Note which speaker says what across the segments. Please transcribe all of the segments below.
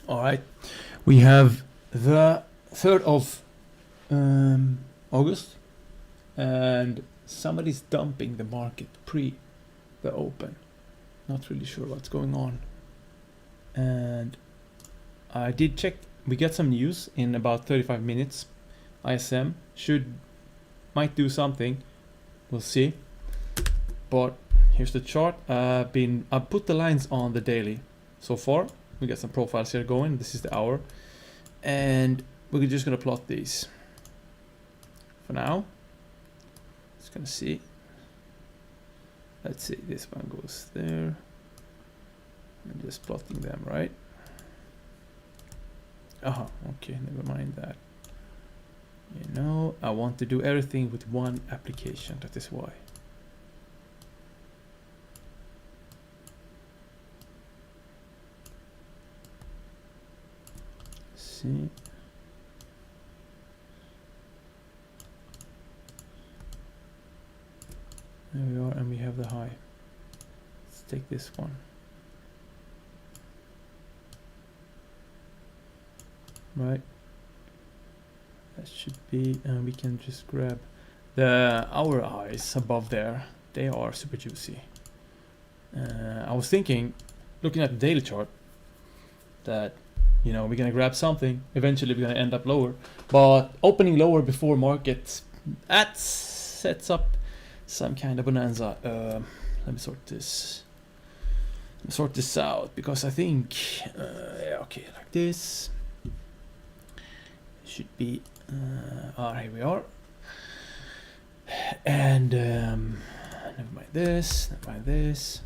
Speaker 1: All right, we have the 3rd of August, and somebody's dumping the market pre the open. Not really sure what's going on. And I did check. We get some news in about 35 minutes. ISM might do something. We'll see. But here's the chart. I put the lines on the daily so far. We got some profiles here going. This is the hour, and we're just gonna plot these for now. Just gonna see. Let's see. This one goes there. I'm just plotting them, right? Okay, never mind that. You know, I want to do everything with one application. That is why. See. There we are, and we have the high. Let's take this one. Right. That should be, and we can just grab the hour highs above there. They are super juicy. I was thinking, looking at the daily chart, that you know we're gonna grab something. Eventually, we're gonna end up lower, but opening lower before market, that sets up some kind of bonanza. Let me sort this. Sort this out, because I think, yeah, okay, like this. Should be here we are, and never mind this, never mind this.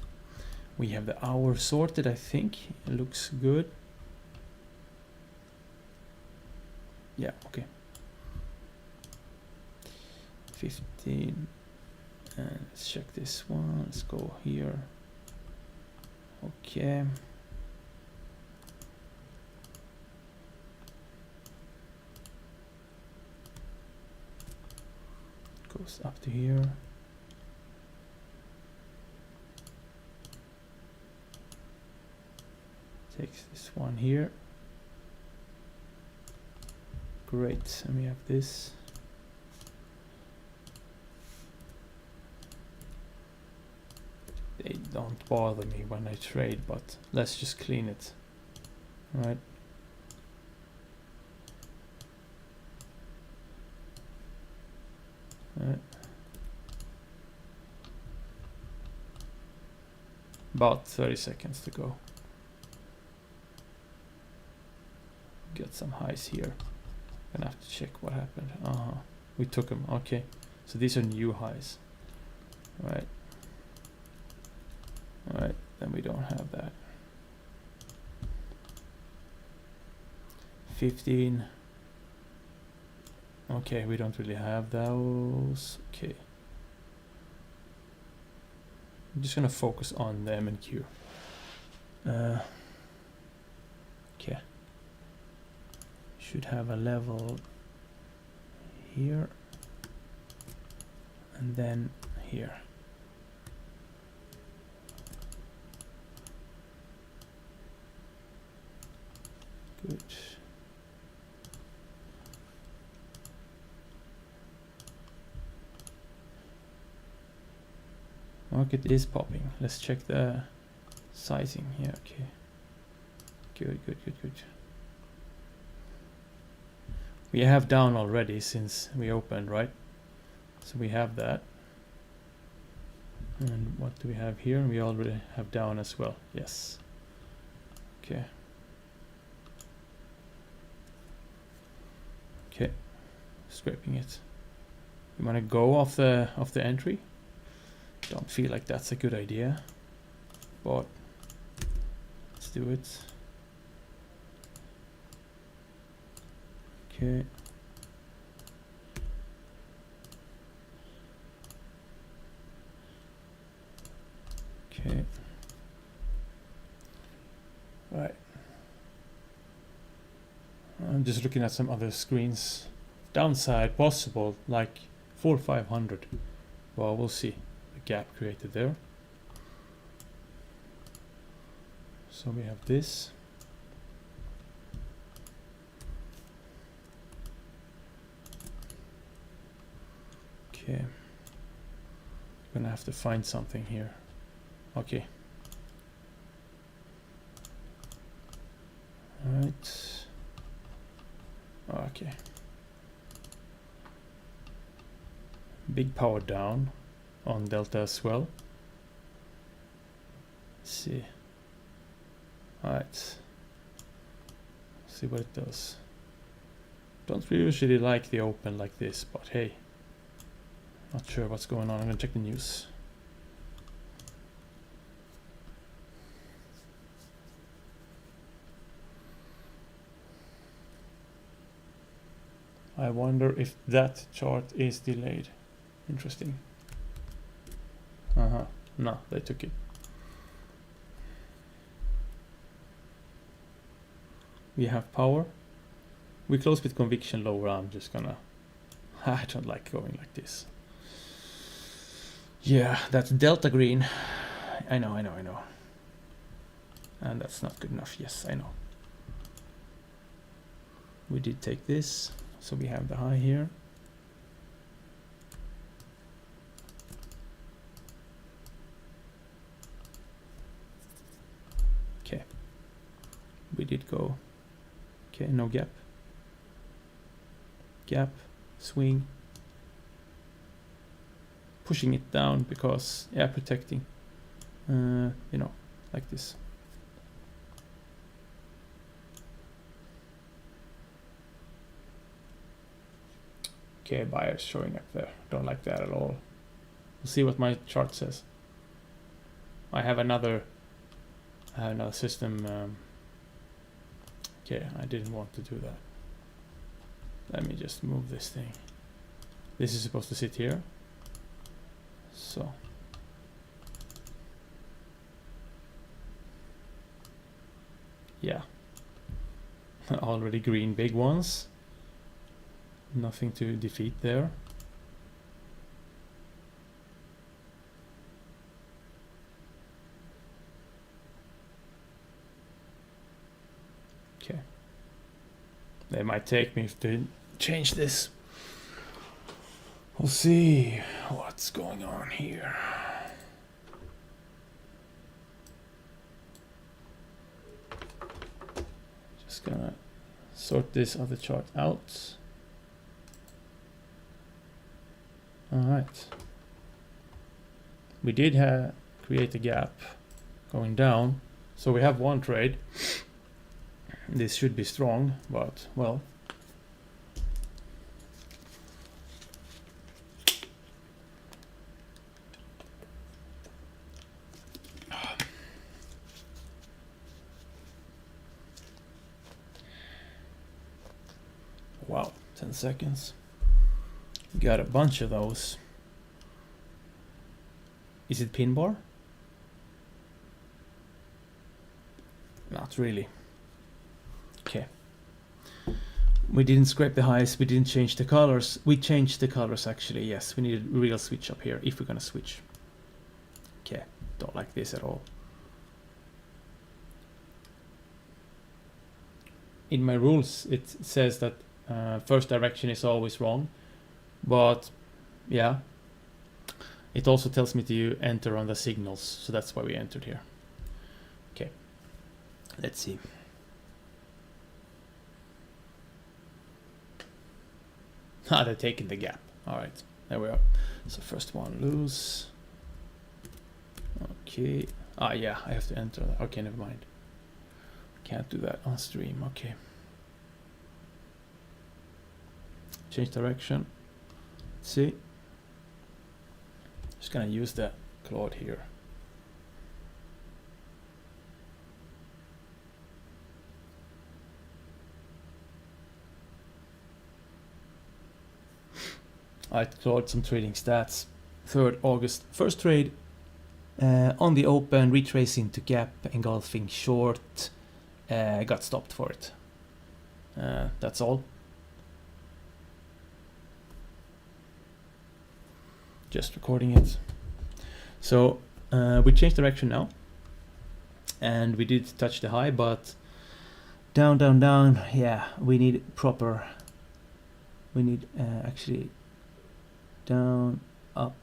Speaker 1: We have the hour sorted. I think it looks good. Yeah, okay. 15, and let's check this one. Let's go here. Okay. Goes up to here. Takes this one here. Great, and we have this. They don't bother me when I trade, but let's just clean it. All right. About 30 seconds to go. Get some highs here. Gonna have to check what happened. We took them. Okay, so these are new highs. Right. All right. Then we don't have that. 15. Okay, we don't really have those. Okay. I'm just gonna focus on the M and Q. Okay. Should have a level here and then here. Good. Market is popping. Let's check the sizing here. Okay. Good. We have down already since we opened, right? So we have that. And what do we have here? We already have down as well. Yes. Okay. Okay. Scraping it. You want to go off the entry? Don't feel like that's a good idea, but let's do it. Okay. Okay. Right. I'm just looking at some other screens. Downside possible, like 4,500. Well, we'll see. The gap created there. So we have this. Okay. Gonna have to find something here. Okay. Alright. Okay. Big power down on delta as well. Let's see. Alright. See what it does. Don't usually like the open like this, but hey. Not sure what's going on. I'm gonna check the news. I wonder if that chart is delayed. Interesting. No, they took it. We have power. We close with conviction lower. I'm just gonna... I don't like going like this. Yeah, that's delta green. I know. And that's not good enough. Yes, I know. We did take this. So we have the high here. Okay. We did go. Okay, no gap. Gap, swing. Pushing it down because, yeah, protecting. You know, like this. Okay, buyers showing up there. Don't like that at all. We'll see what my chart says. I have another system. Okay, I didn't want to do that. Let me just move this thing. This is supposed to sit here. So. Yeah. Already green big ones. Nothing to defeat there. Okay. They might take me to change this. We'll see what's going on here. Just gonna sort this other chart out. Alright. We did create a gap going down. So we have one trade. This should be strong, but well. Wow, 10 seconds. Got a bunch of those. Is it pin bar? Not really. Okay. We didn't scrape the highs, we didn't change the colors. We changed the colors actually, yes. We need a real switch up here if we're gonna switch. Okay, don't like this at all. In my rules it says that first direction is always wrong. But yeah, it also tells me to enter on the signals, so that's why we entered here. Okay, let's see. They're taking the gap. All right, there we are. So first one loose. Okay. Yeah, I have to enter that. Okay, never mind. Can't do that on stream. Okay. Change direction. See, just gonna use the cloud here. I cloud some trading stats. 3rd August, first trade on the open, retracing to gap, engulfing short. Got stopped for it. That's all. Just recording it. So we changed direction now, and we did touch the high, but down. Yeah, we need proper. We need actually down, up.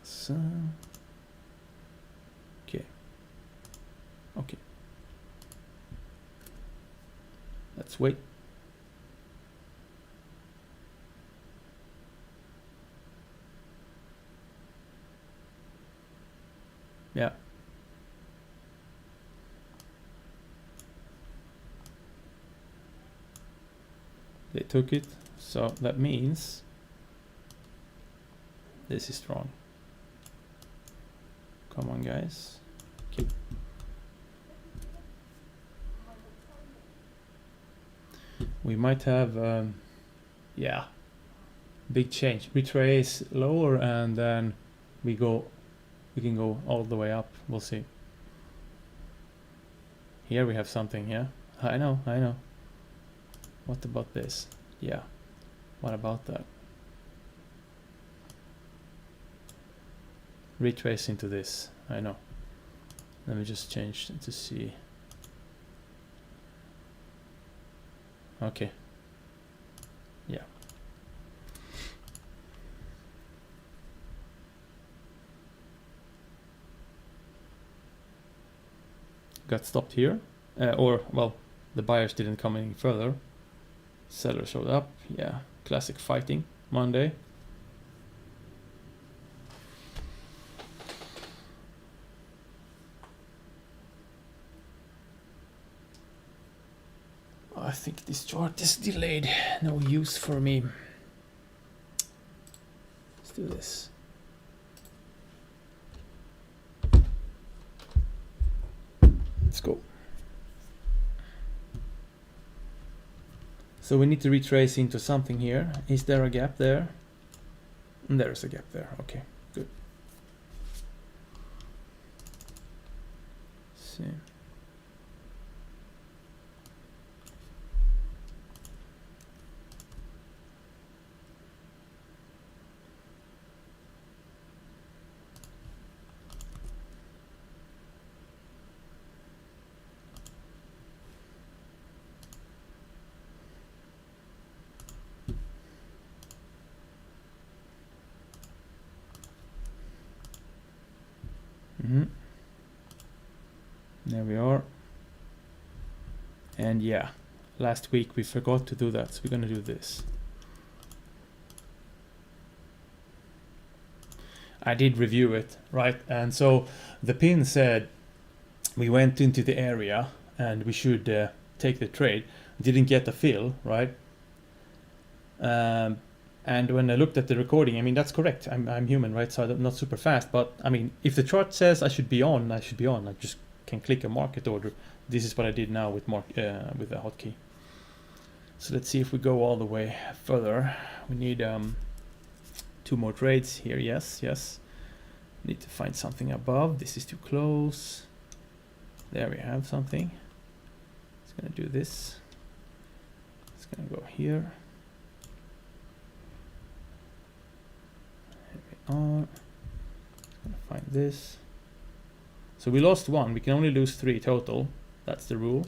Speaker 1: So, okay. Okay. Let's wait. Yeah. They took it, so that means this is strong. Come on, guys. Okay. We might have, yeah, big change. Retrace lower and then we can go all the way up. We'll see. Here we have something, yeah. I know. What about this? Yeah. What about that? Retrace into this. I know. Let me just change to see. Okay. Yeah. Got stopped here. Or, well, the buyers didn't come any further. Seller showed up. Yeah. Classic fighting. Monday. I think this chart is delayed. No use for me. Let's do this. Let's go. So we need to retrace into something here. Is there a gap there? There's a gap there. Okay, good. Let's see. There we are. And yeah, last week we forgot to do that, so we're gonna do this. I did review it, right? And so the pin said we went into the area and we should take the trade. Didn't get the fill, right? And when I looked at the recording, I mean, that's correct. I'm human, right? So I'm not super fast, but I mean, if the chart says I should be on, I should be on. I just can click a market order. This is what I did now with the hotkey. So let's see if we go all the way further. We need 2 more trades here. Yes. Need to find something above. This is too close. There we have something. It's gonna do this. It's gonna go here. Gonna find this. So we lost 1. We can only lose 3 total. That's the rule.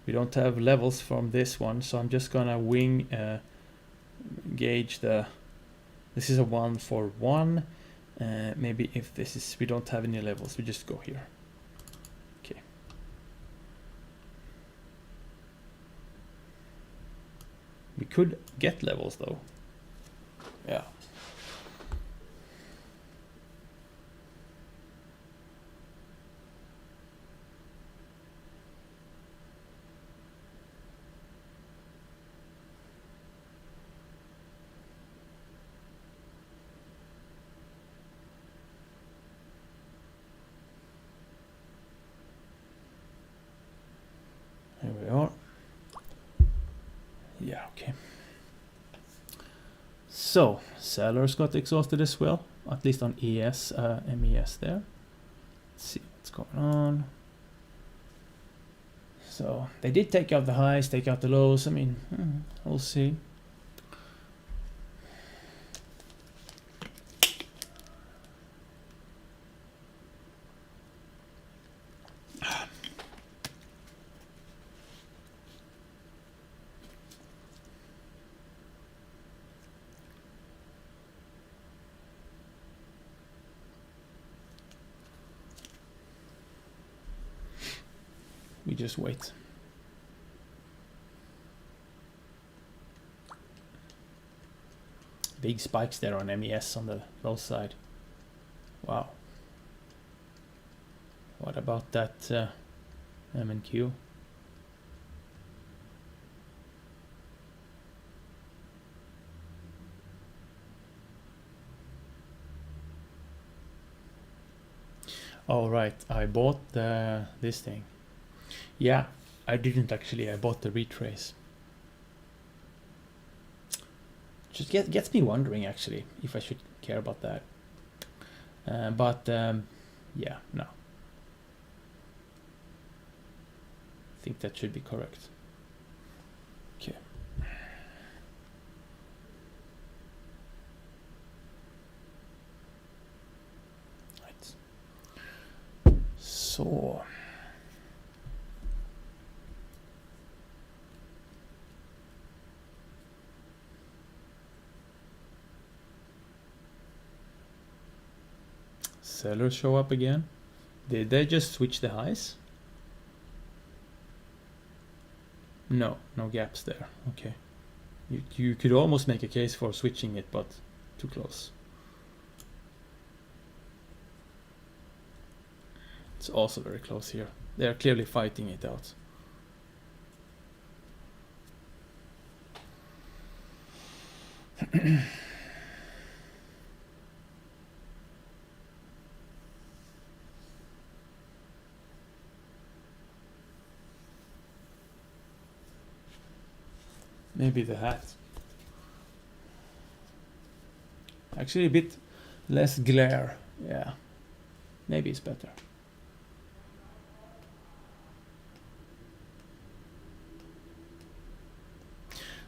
Speaker 1: We don't have levels from this one, so I'm just gonna wing gauge the. This is a 1 for 1. Maybe if this is, we don't have any levels, we just go here. Okay. We could get levels though. Yeah. Here we are. Yeah, okay. So, sellers got exhausted as well, at least on ES, MES there. Let's see what's going on. So, they did take out the highs, take out the lows. I mean, we'll see. we just wait. Big spikes there on MES on the low side. Wow. What about that M&Q? Oh right, I bought this thing. Yeah, I didn't actually. I bought the retrace. Just gets me wondering actually if I should care about that. Yeah, no. I think that should be correct. Okay. Right. So. Sellers show up again. Did they just switch the highs? No, no gaps there. Okay. You could almost make a case for switching it, but too close. It's also very close here. They are clearly fighting it out. Maybe the hat. Actually a bit less glare. Yeah, maybe it's better.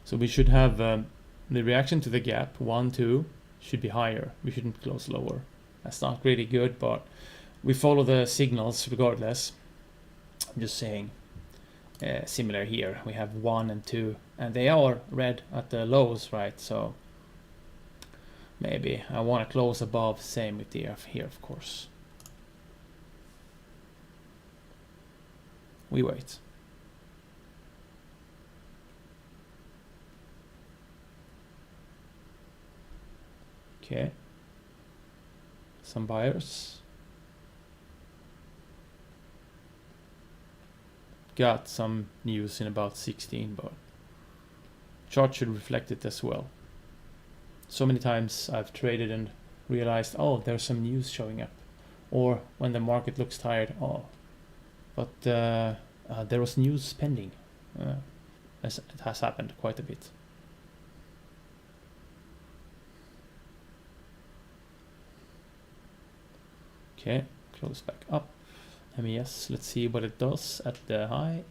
Speaker 1: So we should have the reaction to the gap, 1, 2, should be higher. We shouldn't close lower. That's not really good, but we follow the signals regardless. I'm just saying. Similar here, we have 1 and 2, and they are red at the lows, right? So maybe I want to close above. Same with the F here, of course. We wait. Okay. Some buyers. Got some news in about 16, but chart should reflect it as well. So many times I've traded and realized, oh, there's some news showing up, or when the market looks tired, oh, but there was news pending. It has happened quite a bit. Okay, close back up. MES, let's see what it does at the high.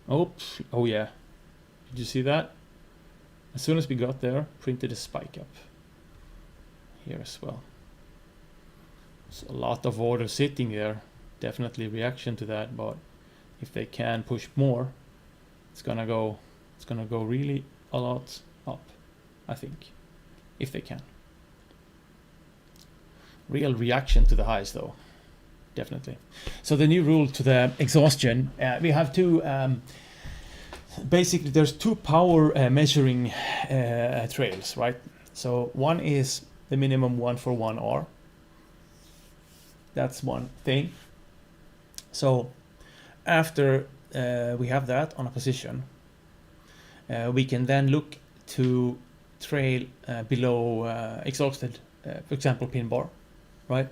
Speaker 1: Oh yeah. Did you see that? As soon as we got there, printed a spike up. Here as well. So a lot of orders sitting there. Definitely reaction to that, but if they can push more, it's gonna go really a lot up, I think. If they can. Real reaction to the highs though. Definitely. So the new rule to the exhaustion, we have two, basically there's two power measuring trails, right? So one is the minimum 1-for-1 R. That's one thing. So after we have that on a position, we can then look to trail below exhausted, for example, pin bar, right?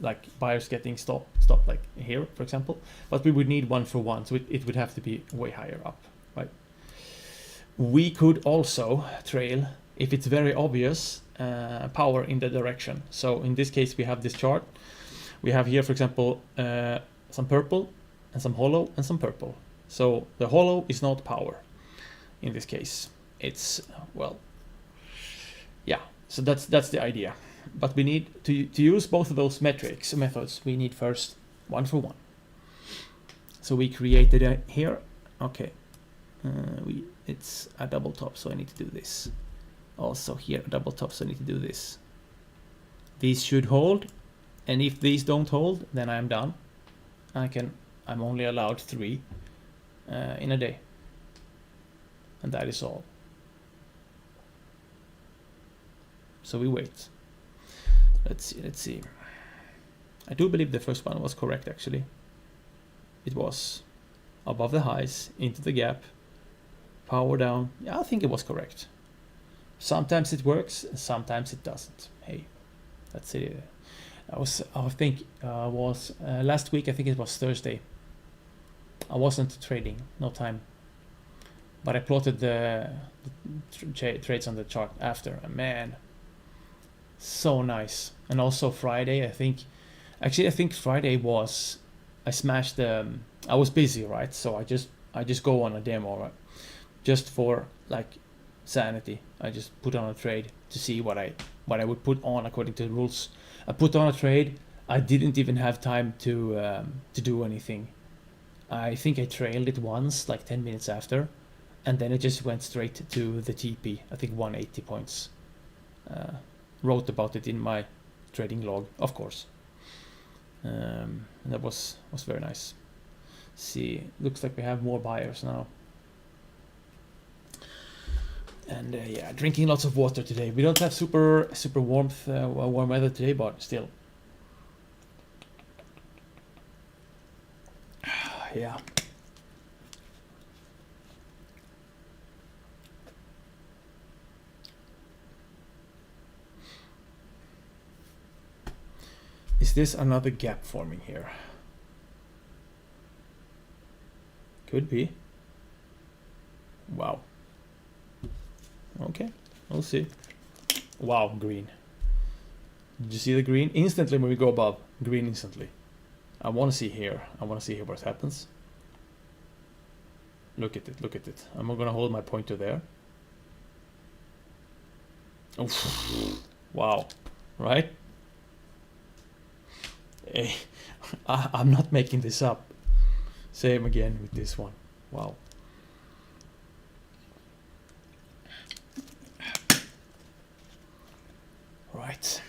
Speaker 1: Like buyers getting stopped like here, for example, but we would need 1-for-1, so it would have to be way higher up, right? We could also trail, if it's very obvious, power in the direction. So in this case, we have this chart. We have here, for example, some purple and some hollow and some purple. So the hollow is not power in this case. It's, well, yeah, so that's the idea. But we need to use both of those methods. We need first 1-for-1. So we created a here. Okay, it's a double top, so I need to do this. Also here a double top, so I need to do this. These should hold, and if these don't hold, then I am done. I I'm only allowed 3 in a day, and that is all. So we wait. Let's see. I do believe the first one was correct, actually. It was above the highs, into the gap, power down. Yeah, I think it was correct. Sometimes it works, and sometimes it doesn't. Hey, that's it. I think was last week. I think it was Thursday. I wasn't trading, no time. But I plotted the trades on the chart after. And man, so nice. And also Friday, I think Friday was, I smashed the, I was busy, right? So I just go on a demo, right? Just for like sanity. I just put on a trade to see what I would put on according to the rules. I put on a trade. I didn't even have time to do anything. I think I trailed it once, like 10 minutes after, and then it just went straight to the TP. I think 180 points. Wrote about it in my trading log, of course. And that was very nice. See, looks like we have more buyers now. And yeah, drinking lots of water today. We don't have super warm weather today, but still. Yeah. Is this another gap forming here? Could be. Wow. Okay, we'll see. Wow, green. Did you see the green? Instantly when we go above, green instantly. I want to see here. I want to see here what happens. Look at it, look at it. I'm going to hold my pointer there. Oof. Wow, right? Hey, I'm not making this up. Same again with this one. Wow. Right.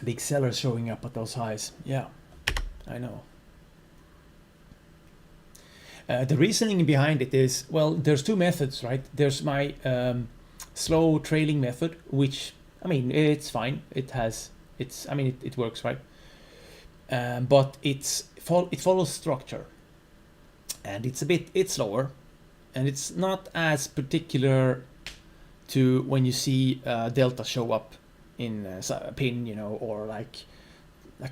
Speaker 1: Big sellers showing up at those highs. Yeah, I know. The reasoning behind it is, well, there's two methods, right? There's my slow trailing method, which, I mean, it's fine. It works, right? But it follows structure, and it's slower, and it's not as particular to when you see delta show up in a pin, you know, or like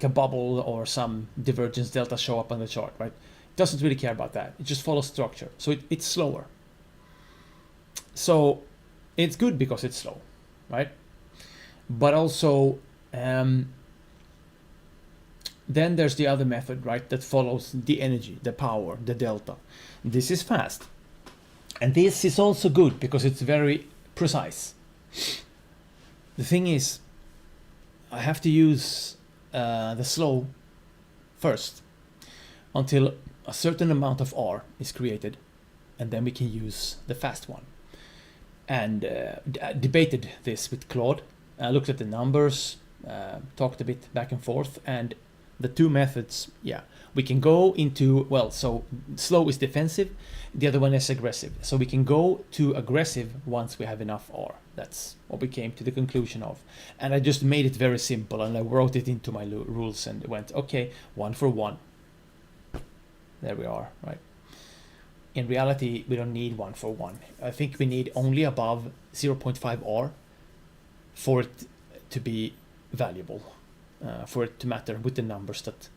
Speaker 1: a bubble or some divergence delta show up on the chart, right? It doesn't really care about that. It just follows structure, so it's slower. So it's good because it's slow, right? But also then there's the other method, right, that follows the energy, the power, the delta. This is fast, and this is also good because it's very precise. The thing is, I have to use the slow first until a certain amount of R is created, and then we can use the fast one. And debated this with Claude. I looked at the numbers, talked a bit back and forth, and the two methods, yeah, we can go into, well, so slow is defensive, the other one is aggressive. So we can go to aggressive once we have enough R. That's what we came to the conclusion of. And I just made it very simple, and I wrote it into my rules and went, okay, 1 for 1. There we are, right? In reality, we don't need 1 for 1. I think we need only above 0.5 R for it to be valuable, for it to matter with the numbers that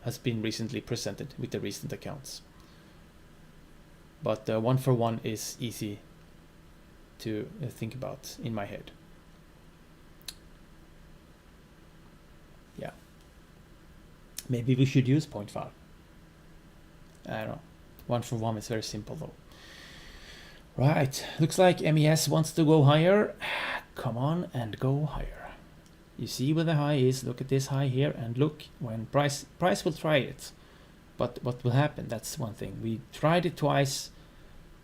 Speaker 1: has been recently presented with the recent accounts. But 1 for 1 is easy to think about in my head. Yeah. Maybe we should use 0.5. I don't know. 1 for 1 is very simple though. Right, looks like MES wants to go higher. Come on and go higher. You see where the high is. Look at this high here, and look when price will try it. But what will happen? That's one thing. We tried it twice,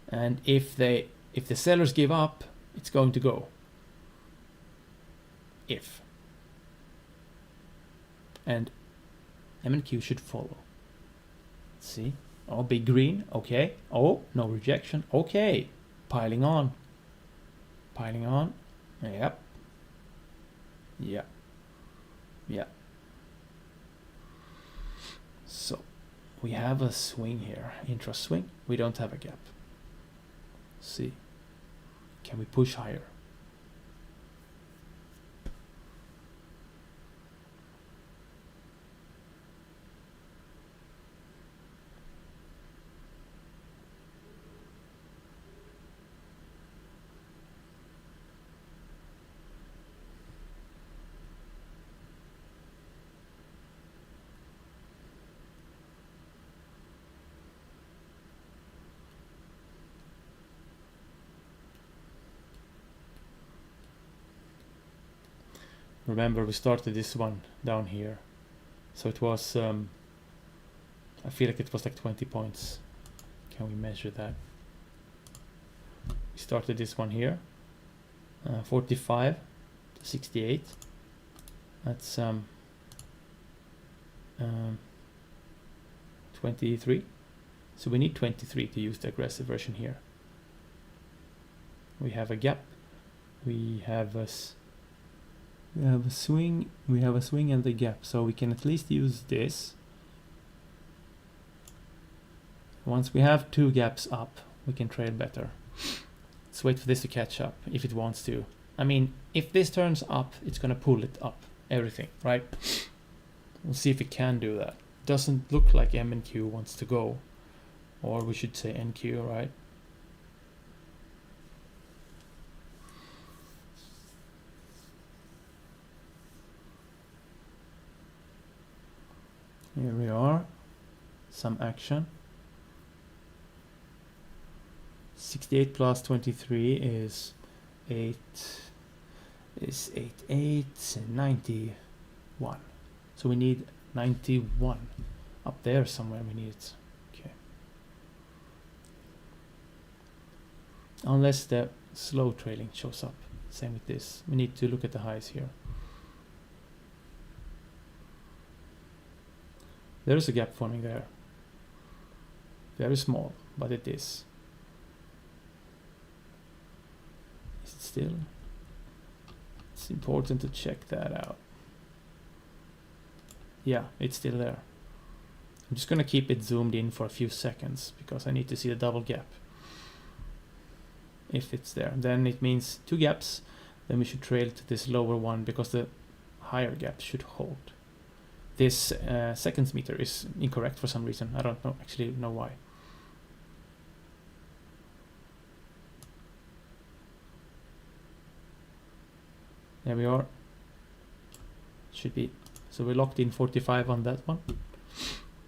Speaker 1: and if the sellers give up, it's going to go. and M and Q should follow. Let's see. Oh, big green. Okay. Oh, no rejection. Okay. Piling on. Piling on. Yep. Yeah. Yeah. So we have a swing here. Intra swing. We don't have a gap. Let's see. Can we push higher? Remember, we started this one down here, so it was I feel like it was like 20 points. Can we measure that? We started this one here, 45 to 68. That's 23. So we need 23 to use the aggressive version here. We have a gap. We have a swing. We have a swing and a gap, so we can at least use this. Once we have two gaps up, we can trade better. Let's wait for this to catch up if it wants to. I mean, if this turns up, it's gonna pull it up, everything, right? We'll see if it can do that. Doesn't look like M and Q wants to go, or we should say NQ, right? Here we are, some action. 68 plus 23 is 8, 91. So we need 91 up there somewhere. We need it. Okay. Unless the slow trailing shows up. Same with this. We need to look at the highs here. There's a gap forming there. Very small, but it is. Is it still? It's important to check that out. Yeah, it's still there. I'm just gonna keep it zoomed in for a few seconds because I need to see the double gap. If it's there, then it means two gaps. Then we should trail to this lower one because the higher gap should hold. This seconds meter is incorrect for some reason. I don't actually know why. There we are. Should be. So we locked in 45 on that one.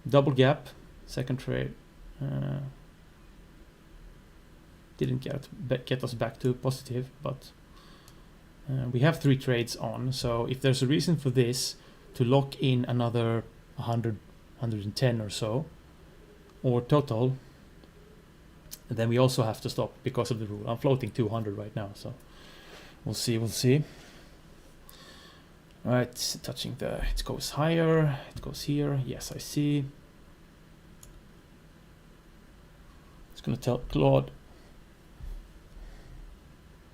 Speaker 1: Double gap, second trade. Didn't get us back to positive, but we have 3 trades on. So if there's a reason for this to lock in another 100, 110 or so, or total, then we also have to stop because of the rule. I'm floating 200 right now, so we'll see. All right, touching the, it goes higher, it goes here. Yes, I see. It's gonna tell Claude.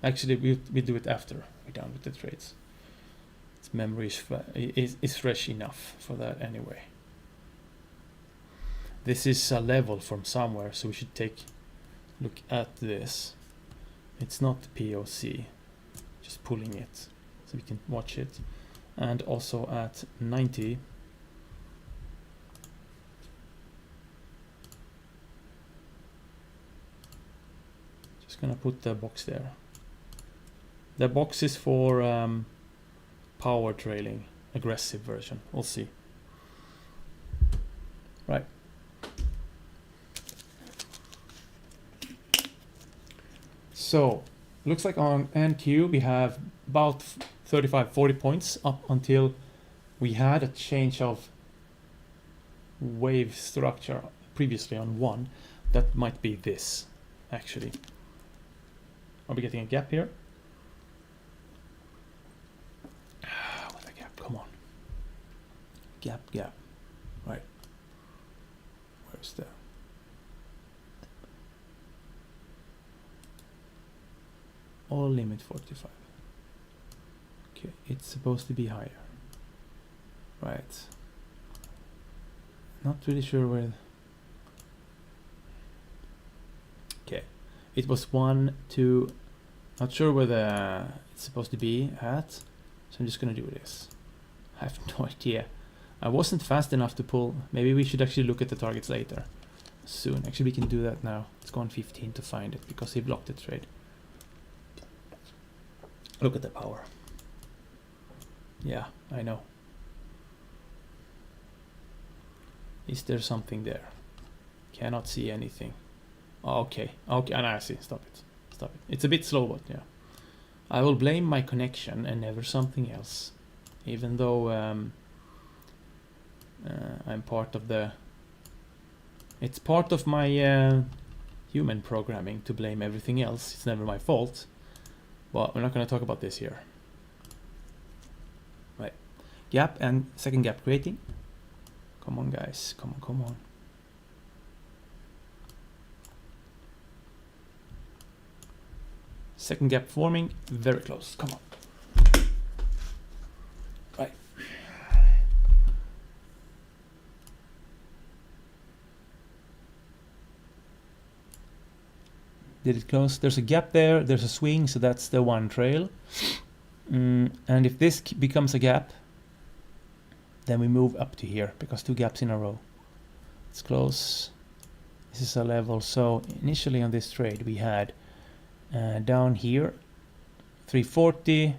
Speaker 1: Actually, we do it after we're done with the trades. Its memory is fresh enough for that anyway. This is a level from somewhere, so we should take a look at this. It's not POC, just pulling it so we can watch it. And also at 90. Just gonna put the box there. The box is for power trailing, aggressive version. We'll see. Right. So, looks like on NQ we have about 35-40 points up until we had a change of wave structure previously on 1. That might be this, actually. Are we getting a gap here? With a gap, come on. gap. Right. Where's the... all limit 45. Okay, it's supposed to be higher. Right. Not really sure where... okay, it was 1, 2, not sure where the it's supposed to be at, so I'm just gonna do this. I have no idea. I wasn't fast enough to pull. Maybe we should actually look at the targets later. Soon. Actually, we can do that now. It's gone 15 to find it because he blocked the trade. Look at the power. Yeah, I know. Is there something there? Cannot see anything. Okay, and I see. Stop it. It's a bit slow, but yeah. I will blame my connection and never something else. Even though I'm part of the... it's part of my human programming to blame everything else. It's never my fault. But we're not going to talk about this here. Right. Gap and second gap creating. Come on, guys. Come on. Second gap forming. Very close. Come on. Right. Did it close? There's a gap there. There's a swing, so that's the one trail. And if this becomes a gap, then we move up to here because 2 gaps in a row. It's close. This is a level. So initially on this trade we had down here 340.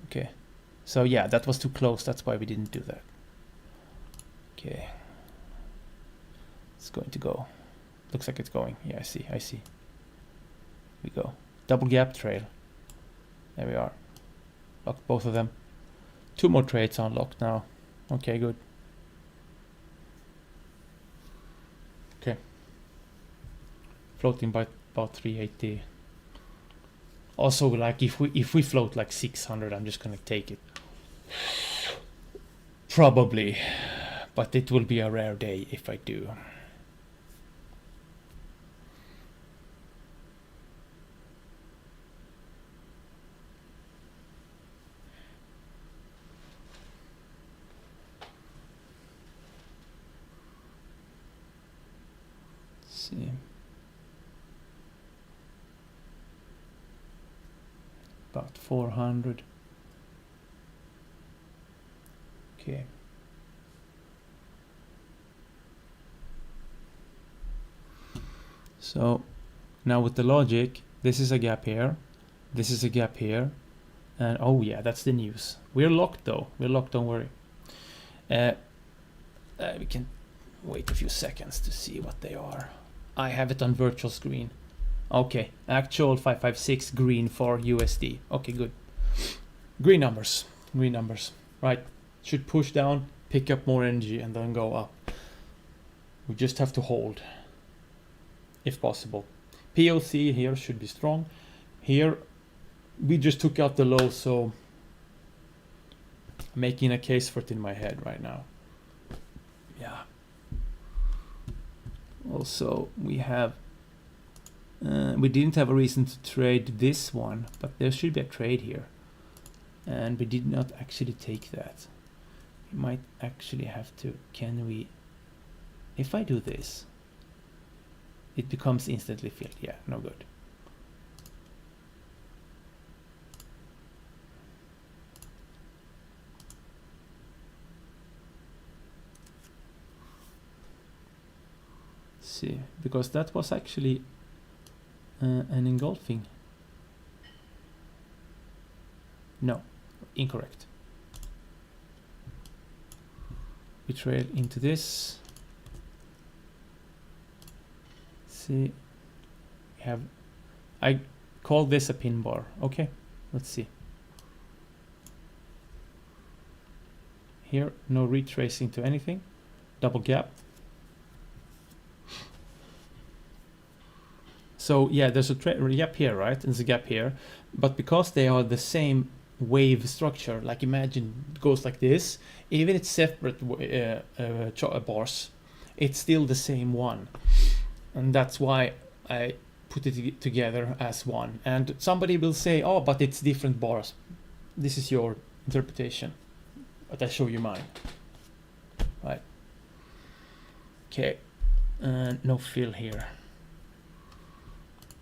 Speaker 1: Okay. So yeah, that was too close. That's why we didn't do that. Okay. It's going to go. Looks like it's going. Yeah, I see. We go. Double gap trail. There we are. Locked both of them. 2 more trades unlocked now. Okay, good. Okay. Floating by about 380. Also, like if we float like 600, I'm just gonna take it. Probably, but it will be a rare day if I do. See. About 400. Okay. So now with the logic, this is a gap here, this is a gap here, and oh yeah, that's the news. We're locked though. We're locked, don't worry. We can wait a few seconds to see what they are. I have it on virtual screen. Okay, actual 556 green for USD. Okay, good. Green numbers. Right, should push down, pick up more energy, and then go up. We just have to hold, if possible. POC here should be strong. Here, we just took out the low, so I'm making a case for it in my head right now. Yeah. Also, we have we didn't have a reason to trade this one, but there should be a trade here, and we did not actually take that. We might actually have to. Can we? If I do this, it becomes instantly filled. Yeah, no good. See, because that was actually an engulfing. No, incorrect. We trail into this. See, we have. I call this a pin bar. Okay, let's see. Here, no retracing to anything. Double gap. So yeah, there's a gap here, right? And there's a gap here, but because they are the same wave structure. Like imagine it goes like this. Even it's separate bars, it's still the same one, and that's why I put it together as one. And somebody will say, oh, but it's different bars. This is your interpretation, but I show you mine. Right. Okay. No fill here.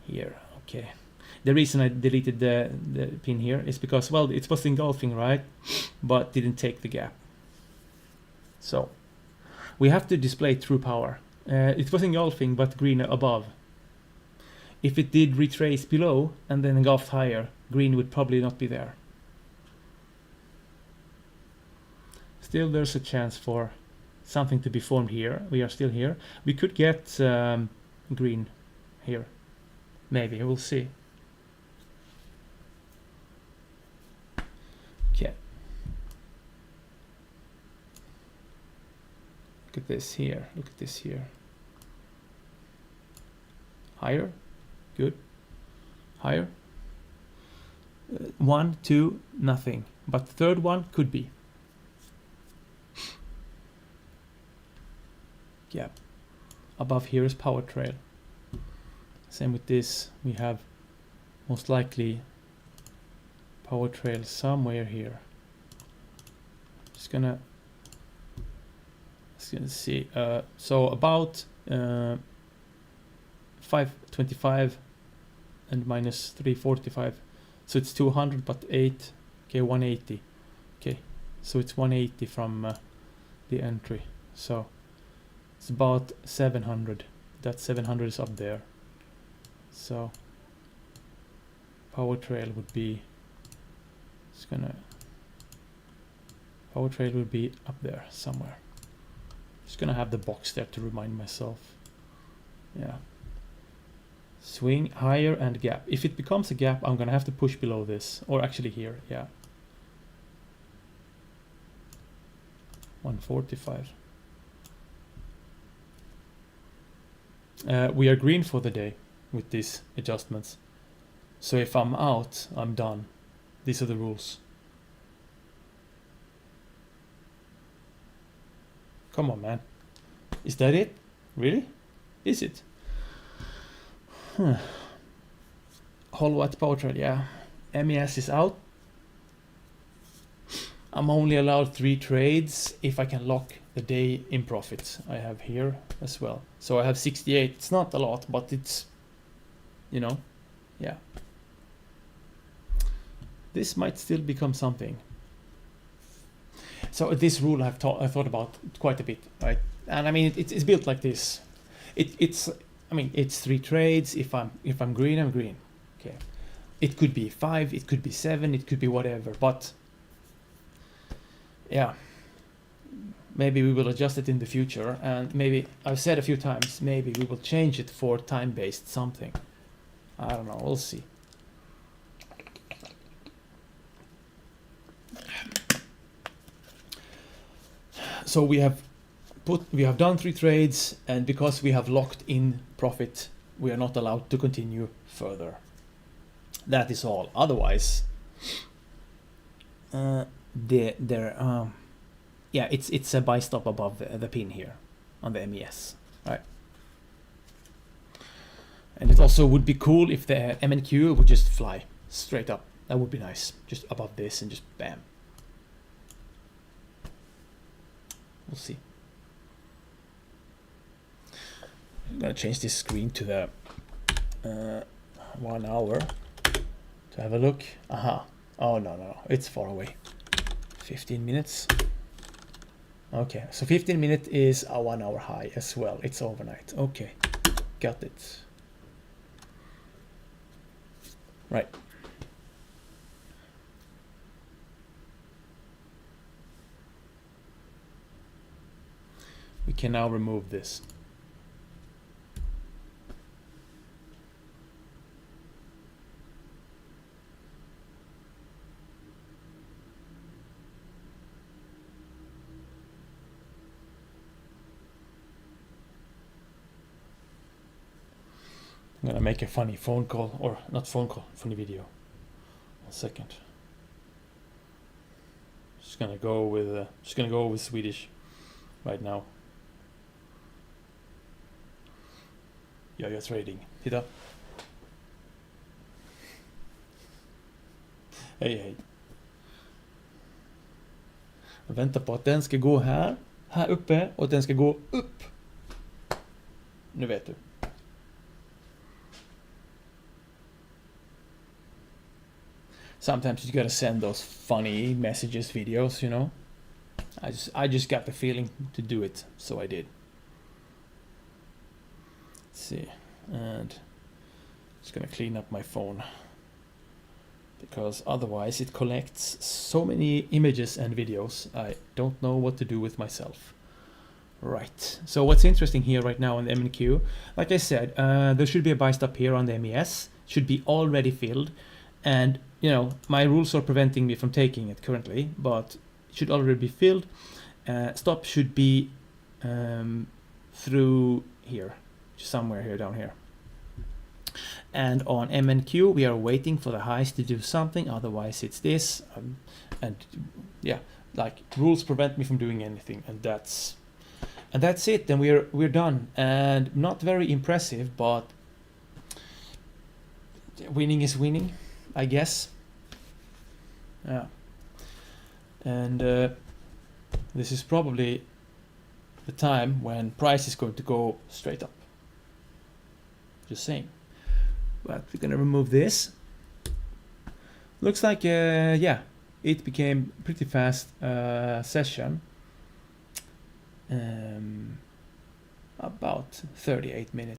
Speaker 1: Here. Okay. The reason I deleted the pin here is because, well, it was engulfing, right? But didn't take the gap. So we have to display true power. It was engulfing, but green above. If it did retrace below and then engulfed higher, green would probably not be there. Still, there's a chance for something to be formed here. We are still here. We could get green here. Maybe, we'll see. Okay. Look at this here. Look at this here. Higher. Good. Higher. 1, 2, nothing. But the third one could be. Yeah. Above here is power trail. Same with this. We have most likely power trail somewhere here. Just gonna see. So about 525 and minus 345. So it's 200, but 8. Okay, 180. Okay, so it's 180 from the entry. So it's about 700. That 700 is up there. So power trail would be, power trail would be up there somewhere. Just gonna have the box there to remind myself. Yeah. Swing higher and gap. If it becomes a gap, I'm gonna have to push below this, or actually here. Yeah. 145. We are green for the day with these adjustments. So if I'm out, I'm done. These are the rules. Come on, man. Is that it? Really? Is it? Hollow at power trail, yeah. MES is out. I'm only allowed 3 trades if I can lock the day in profit. I have here as well. So I have 68. It's not a lot, but it's, you know, yeah. This might still become something. So this rule I thought about quite a bit, right? And I mean, it's built like this. It's 3 trades. If I'm green, I'm green. Okay. It could be 5. It could be 7. It could be whatever. But yeah, maybe we will adjust it in the future. And maybe I've said a few times, maybe we will change it for time-based something. I don't know. We'll see. So we have done 3 trades, and because we have locked in profit, we are not allowed to continue further. That is all. Otherwise, it's a buy stop above the pin here on the MES, right? And it also would be cool if the MNQ would just fly straight up. That would be nice, just above this and just bam. We'll see. I'm gonna change this screen to the 1 hour to have a look. Aha. Oh, no, it's far away. 15 minutes. Okay, so 15 minutes is a 1 hour high as well. It's overnight. Okay, got it. Right. We can now remove this. I'm gonna make a funny phone call, or not phone call, funny video. 1 second. Just gonna go with Swedish right now. Jag gör trading. Titta. Hej hej. Jag väntar på att den ska gå här uppe och att den ska gå upp. Nu vet du. Sometimes you gotta send those funny messages, videos, you know. I just got the feeling to do it, so I did. Let's see, and just gonna clean up my phone because otherwise it collects so many images and videos. I don't know what to do with myself. Right. So what's interesting here right now on the MNQ, like I said, there should be a buy stop here on the MES. Should be already filled, and you know my rules are preventing me from taking it currently, but it should already be filled. Stop should be through here, somewhere here down here. And on MNQ we are waiting for the highs to do something, otherwise it's this, and yeah, like rules prevent me from doing anything, and that's it. Then we're done, and not very impressive, but winning is winning, I guess. Yeah, and this is probably the time when price is going to go straight up. Just saying. But we're gonna remove this. Looks like yeah, it became pretty fast session. About 38 minutes.